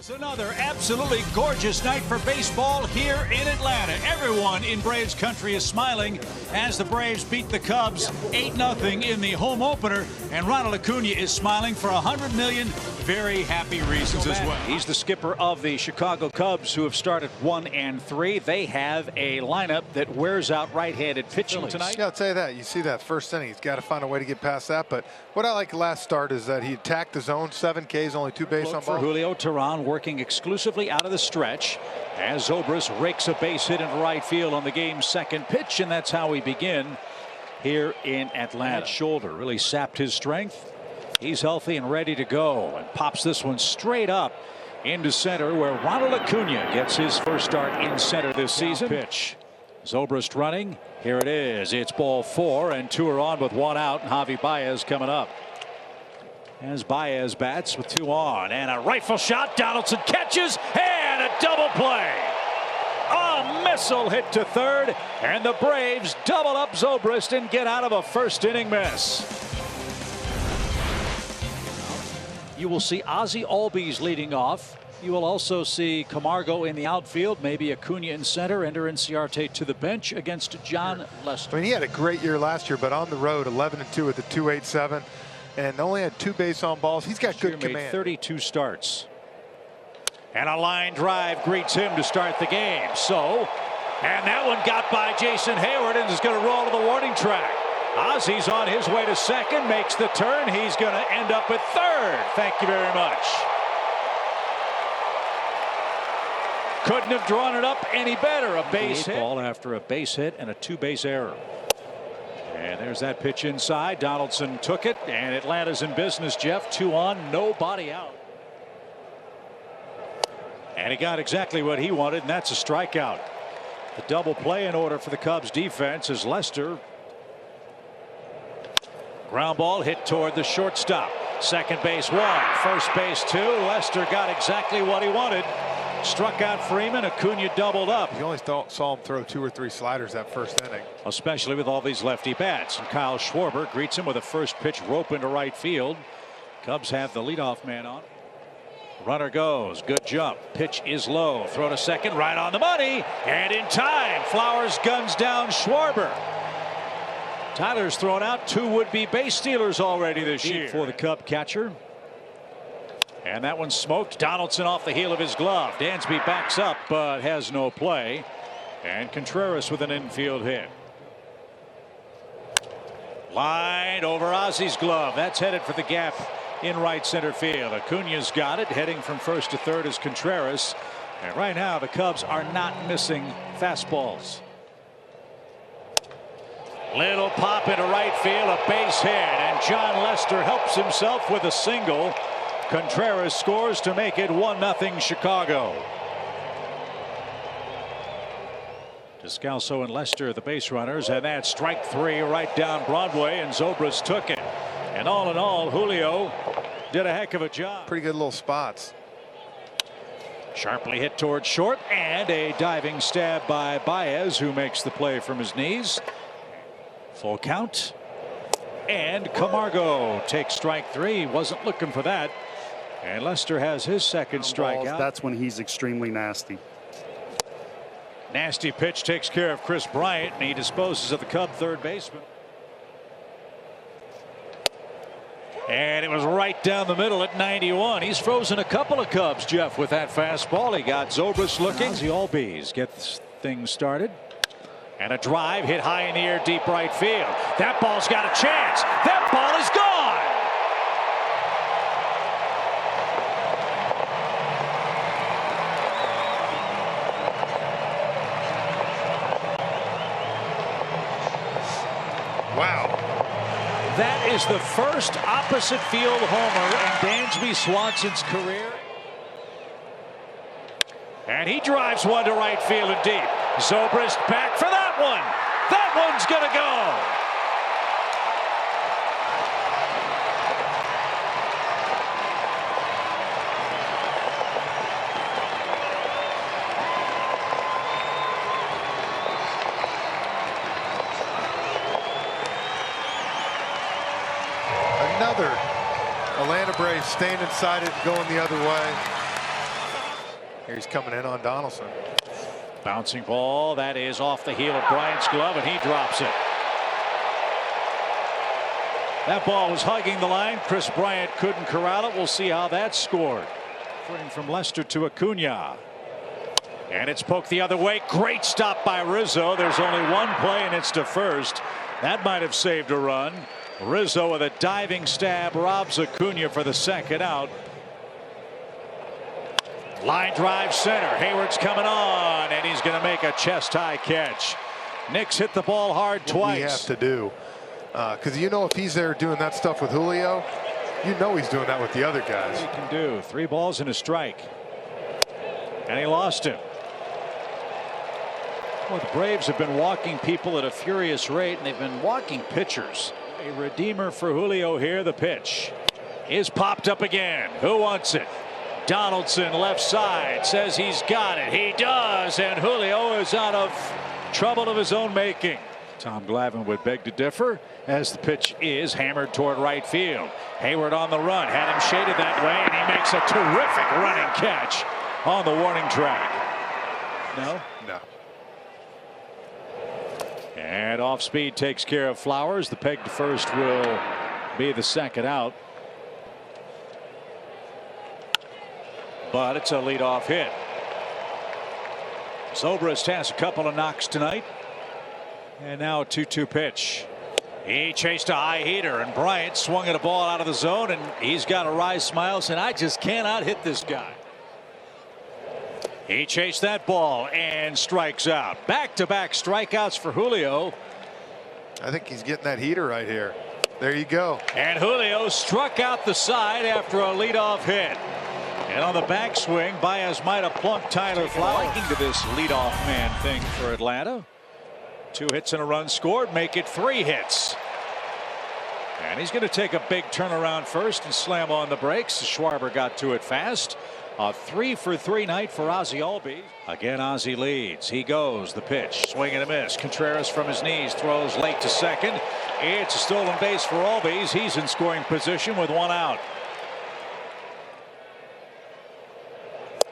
It's another absolutely gorgeous night for baseball here in Atlanta. Everyone in Braves country is smiling as the Braves beat the Cubs 8-0 in the home opener, and Ronald Acuna is smiling for 100 million very happy reasons as well. He's the skipper of the Chicago Cubs, who have started 1-3. They have a lineup that wears out right-handed pitching tonight. Yeah, I'll tell you that. You see that first inning, he's got to find a way to get past that. But what I like last start is that he attacked the zone, 7 Ks, only 2 base on balls. For Julio Teheran, working exclusively out of the stretch as Zobrist rakes a base hit into right field on the game's second pitch, and that's how we begin here in Atlanta. Shoulder really sapped his strength. He's healthy and ready to go, and pops this one straight up into center, where Ronald Acuna gets his first start in center this season. Pitch. Zobrist running. Here it is. It's ball 4, and 2 are on with 1 out, and Javi Baez coming up. As Baez bats with 2 on, and a rifle shot. Donaldson catches, and a double play. A missile hit to third, and the Braves double up Zobrist and get out of a first inning mess. You will see Ozzie Albies leading off. You will also see Camargo in the outfield, maybe Acuna in center, Ender Inciarte to the bench against John Lester. I mean, he had a great year last year, but on the road, 11-2 with a 2.87, and only had 2 base on balls. He's got good command. Made 32 starts. And a line drive greets him to start the game. And that one got by Jason Hayward and is going to roll to the warning track. Ozzie's on his way to second, makes the turn. He's going to end up at third. Thank you very much. Couldn't have drawn it up any better. A base hit. Ball after a base hit and a 2-base error. And there's that pitch inside. Donaldson took it, and Atlanta's in business, Jeff. 2 on, nobody out. And he got exactly what he wanted, and that's a strikeout. The double play in order for the Cubs defense as Lester. Ground ball hit toward the shortstop. Second base 1, first base 2. Lester got exactly what he wanted. Struck out Freeman. Acuna doubled up. You only saw him throw 2 or 3 sliders that first inning. Especially with all these lefty bats. And Kyle Schwarber greets him with a first pitch rope into right field. Cubs have the leadoff man on. Runner goes. Good jump. Pitch is low. Throw to second. Right on the money. And in time, Flowers guns down Schwarber. Tyler's thrown out 2 would-be base stealers already this year for the Cub catcher. And that one smoked. Donaldson off the heel of his glove. Dansby backs up but has no play. And Contreras with an infield hit. Line over Ozzie's glove. That's headed for the gap in right center field. Acuna's got it. Heading from first to third is Contreras. And right now the Cubs are not missing fastballs. Little pop into right field, a base hit, and John Lester helps himself with a single. Contreras scores to make it 1-0 Chicago. Descalso and Lester, the base runners, and that's strike 3 right down Broadway, and Zobrist took it. And all in all, Julio did a heck of a job. Pretty good little spots. Sharply hit towards short, and a diving stab by Baez, who makes the play from his knees. Full count. And Camargo takes strike 3. Wasn't looking for that. And Lester has his second strikeout. That's when he's extremely nasty. Nasty pitch takes care of Chris Bryant, and he disposes of the Cub third baseman. And it was right down the middle at 91. He's frozen a couple of Cubs, Jeff, with that fastball. He got Zobrist looking. Ozzie Albies gets things started. And a drive hit high in the air, deep right field. That ball's got a chance. That ball is gone. Wow. That is the first opposite field homer in Dansby Swanson's career. And he drives one to right field and deep. Zobrist back for that one. That one's going to go. Another Atlanta Braves staying inside it and going the other way. Here he's coming in on Donaldson. Bouncing ball that is off the heel of Bryant's glove, and he drops it. That ball was hugging the line. Chris Bryant couldn't corral it. We'll see how that's scored. From Lester to Acuna. And it's poked the other way. Great stop by Rizzo. There's only one play, and it's to first. That might have saved a run. Rizzo with a diving stab robs Acuna for the second out. Line drive center. Hayward's coming on, and he's going to make a chest-high catch. Knicks hit the ball hard twice. What we have to do, because you know if he's there doing that stuff with Julio, you know he's doing that with the other guys. He can do 3 balls and a strike, and he lost him. Well, the Braves have been walking people at a furious rate, and they've been walking pitchers. A redeemer for Julio here. The pitch is popped up again. Who wants it? Donaldson, left side, says he's got it. He does, and Julio is out of trouble of his own making. Tom Glavine would beg to differ as the pitch is hammered toward right field. Hayward on the run, had him shaded that way, and he makes a terrific running catch on the warning track. No? No. And off speed takes care of Flowers. The peg to first will be the second out. But it's a leadoff hit. Zobrist has a couple of knocks tonight. And now a 2-2 pitch. He chased a high heater, and Bryant swung at a ball out of the zone, and he's got a wry smile saying, I just cannot hit this guy. He chased that ball and strikes out. Back-to-back strikeouts for Julio. I think he's getting that heater right here. There you go. And Julio struck out the side after a leadoff hit. And on the backswing, Baez might have plunked Tyler Flowers. Liking to this leadoff man thing for Atlanta. 2 hits and a run scored, make it 3 hits. And he's going to take a big turnaround first and slam on the brakes. Schwarber got to it fast. A 3-for-3 night for Ozzie Albies. Again, Ozzie leads. He goes. The pitch. Swing and a miss. Contreras from his knees throws late to second. It's a stolen base for Albies. He's in scoring position with 1 out.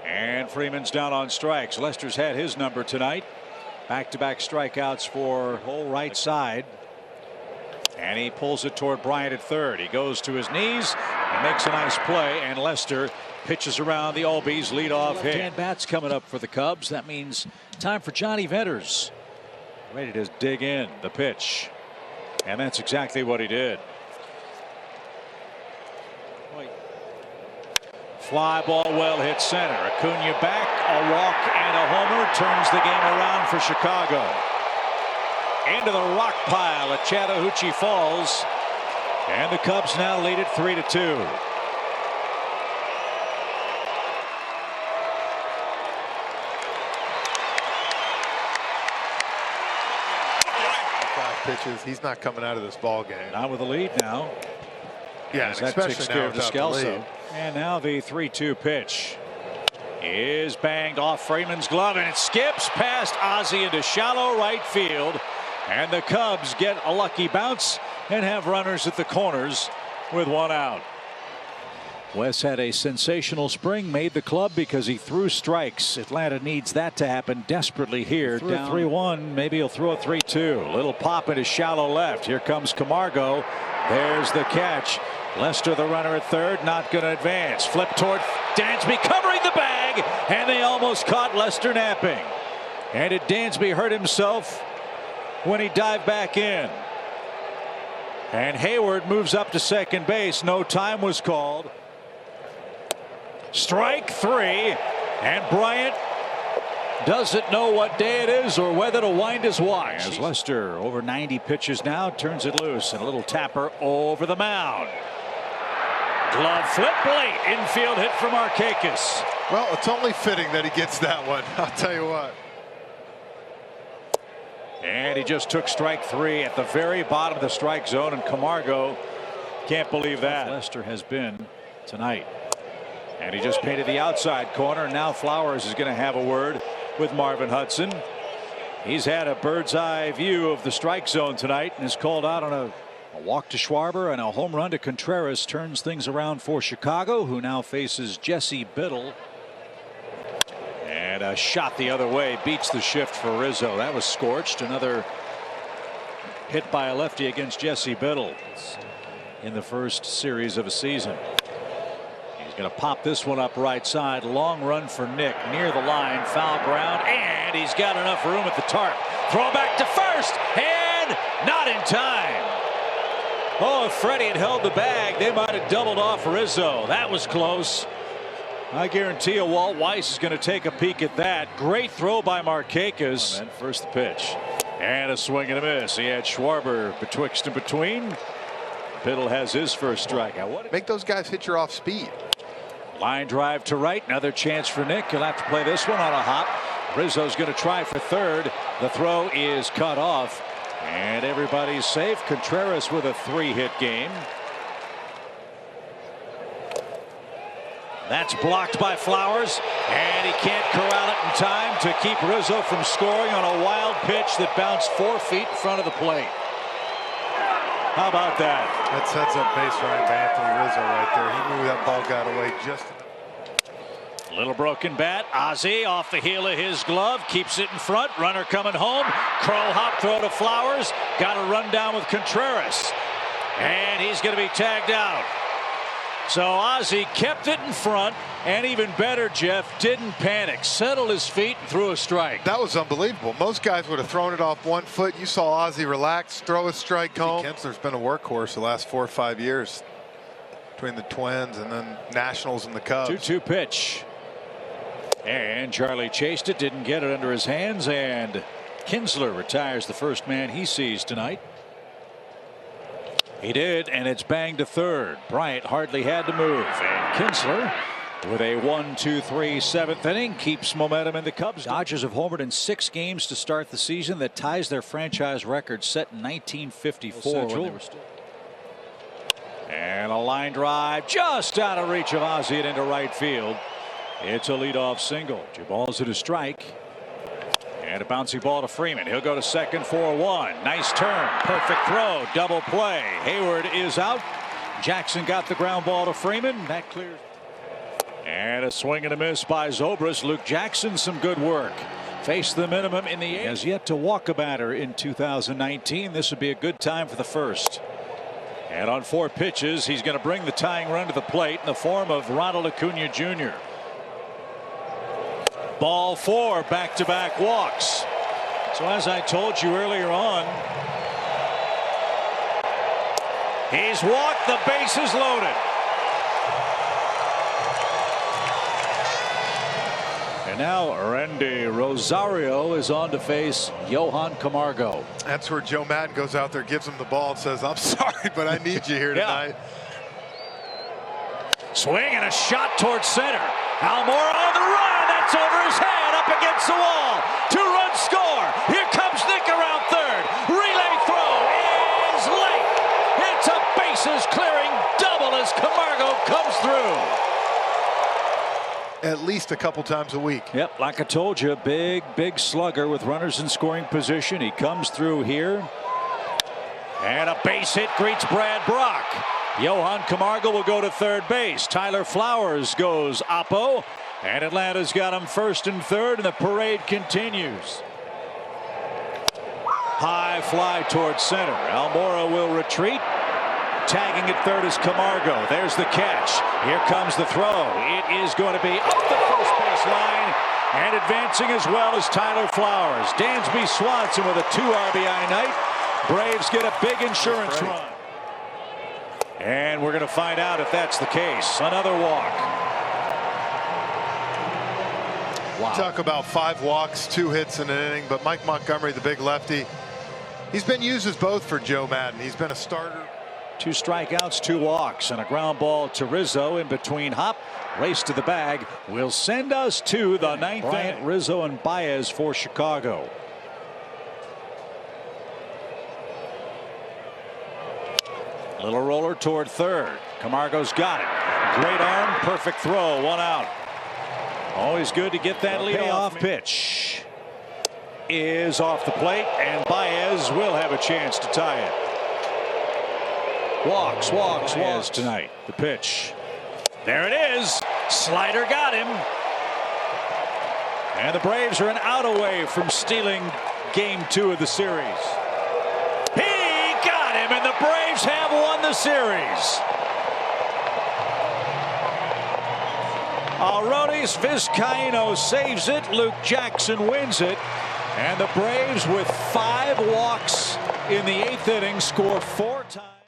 And Freeman's down on strikes. Lester's had his number tonight. Back-to-back strikeouts for whole right side. And he pulls it toward Bryant at third. He goes to his knees and makes a nice play. And Lester pitches around the Albies leadoff hit. Dan bats coming up for the Cubs. That means time for Johnny Venters. Ready to dig in. The pitch. And that's exactly what he did. Fly ball well hit center. Acuna back. A walk and a homer turns the game around for Chicago. Into the rock pile at Chattahoochee Falls. And the Cubs now lead it 3-2. Pitches. He's not coming out of this ball game. Not with a lead now. Yeah, that takes care of Descalso. And now the 3-2 pitch is banged off Freeman's glove, and it skips past Ozzie into shallow right field. And the Cubs get a lucky bounce and have runners at the corners with 1 out. Wes had a sensational spring, made the club because he threw strikes. Atlanta needs that to happen desperately here. Down 3-1, maybe he'll throw a 3-2. Little pop into shallow left. Here comes Camargo. There's the catch. Lester, the runner at third, not going to advance. Flip toward Dansby, covering the bag, and they almost caught Lester napping. And did Dansby hurt himself when he dived back in? And Hayward moves up to second base. No time was called. Strike 3, and Bryant doesn't know what day it is or whether to wind his watch. As Lester, over 90 pitches now, turns it loose, and a little tapper over the mound. Glove flip late, infield hit from Markakis. Well, it's only fitting that he gets that one. I'll tell you what. And he just took strike 3 at the very bottom of the strike zone, and Camargo can't believe that. Lester has been tonight. And he just painted the outside corner. Now Flowers is going to have a word with Marvin Hudson. He's had a bird's eye view of the strike zone tonight and is called out on a walk to Schwarber, and a home run to Contreras turns things around for Chicago, who now faces Jesse Biddle. shot the other way beats the shift for Rizzo. That was scorched. Another hit by a lefty against Jesse Biddle in the first series of a season. He's going to pop this one up right side. Long run for Nick near the line. Foul ground, and he's got enough room at the tarp. Throw back to first, and not in time. Oh, if Freddie had held the bag, they might have doubled off Rizzo. That was close. I guarantee you Walt Weiss is going to take a peek at that. Great throw by Markakis. And first the pitch. And a swing and a miss. He had Schwarber betwixt and between. Biddle has his first strikeout. Make those guys hit your off speed. Line drive to right. Another chance for Nick. He'll have to play this one on a hop. Rizzo's going to try for third. The throw is cut off. And everybody's safe. Contreras with a 3-hit game. That's blocked by Flowers, and he can't corral it in time to keep Rizzo from scoring on a wild pitch that bounced 4 feet in front of the plate. How about that? That sets up base running by Anthony Rizzo right there. He knew that ball got away just. Little broken bat. Ozzie off the heel of his glove, keeps it in front. Runner coming home. Crow hop throw to Flowers. Got a run down with Contreras, and he's going to be tagged out. So Ozzie kept it in front, and even better, Jeff, didn't panic. Settled his feet and threw a strike. That was unbelievable. Most guys would have thrown it off 1 foot. You saw Ozzie relax, throw a strike home. Kinsler's been a workhorse the last 4 or 5 years between the Twins and then Nationals and the Cubs. 2-2 pitch. And Charlie chased it, didn't get it under his hands, and Kinsler retires the first man he sees tonight. He did, and it's banged to third. Bryant hardly had to move, and Kinsler with a 1-2-3 7th inning keeps momentum in the Cubs. Dodgers have homered in 6 games to start the season. That ties their franchise record set in 1954. And a line drive just out of reach of Ozzie and into right field. It's a leadoff single. 2 balls and a strike. And a bouncy ball to Freeman. He'll go to second for 1. Nice turn. Perfect throw. Double play. Hayward is out. Jackson got the ground ball to Freeman. That clears. And a swing and a miss by Zobrist. Luke Jackson, some good work. Faced the minimum in the 8th. Has yet to walk a batter in 2019. This would be a good time for the first. And on 4 pitches, he's going to bring the tying run to the plate in the form of Ronald Acuna Jr. Ball 4, back-to-back walks. So as I told you earlier on, he's walked, the bases loaded. And now Randy Rosario is on to face Johan Camargo. That's where Joe Maddon goes out there, gives him the ball, and says, "I'm sorry, but I need you here tonight." Swing and a shot towards center. Almora on the run. That's over his head, up against the wall. 2-run score. Here comes Nick around third. Relay throw is late. It's a bases clearing double as Camargo comes through. At least a couple times a week. Yep, like I told you, big slugger with runners in scoring position. He comes through here. And a base hit greets Brad Brock. Johan Camargo will go to third base. Tyler Flowers goes oppo. And Atlanta's got him first and third, and the parade continues. High fly towards center. Almora will retreat. Tagging at third is Camargo. There's the catch. Here comes the throw. It is going to be up the first base line. And advancing as well as Tyler Flowers. Dansby Swanson with a 2 RBI night. Braves get a big insurance run. And we're going to find out if that's the case. Another walk. Wow. Talk about 5 walks, 2 hits in an inning, but Mike Montgomery, the big lefty, he's been used as both for Joe Maddon. He's been a starter. 2 strikeouts, 2 walks, and a ground ball to Rizzo in between hop. Race to the bag will send us to the 9th inning. Rizzo and Baez for Chicago. Little roller toward third. Camargo's got it. Great arm, perfect throw, 1 out. Always good to get that lead off pitch. Is off the plate, and Baez will have a chance to tie it. Walks tonight. The pitch. There it is. Slider got him. And the Braves are an out away from stealing game 2 of the series. He got him, and the Braves have won the series. Aroldis Vizcaíno saves it. Luke Jackson wins it. And the Braves, with 5 walks in the 8th inning, score 4 times.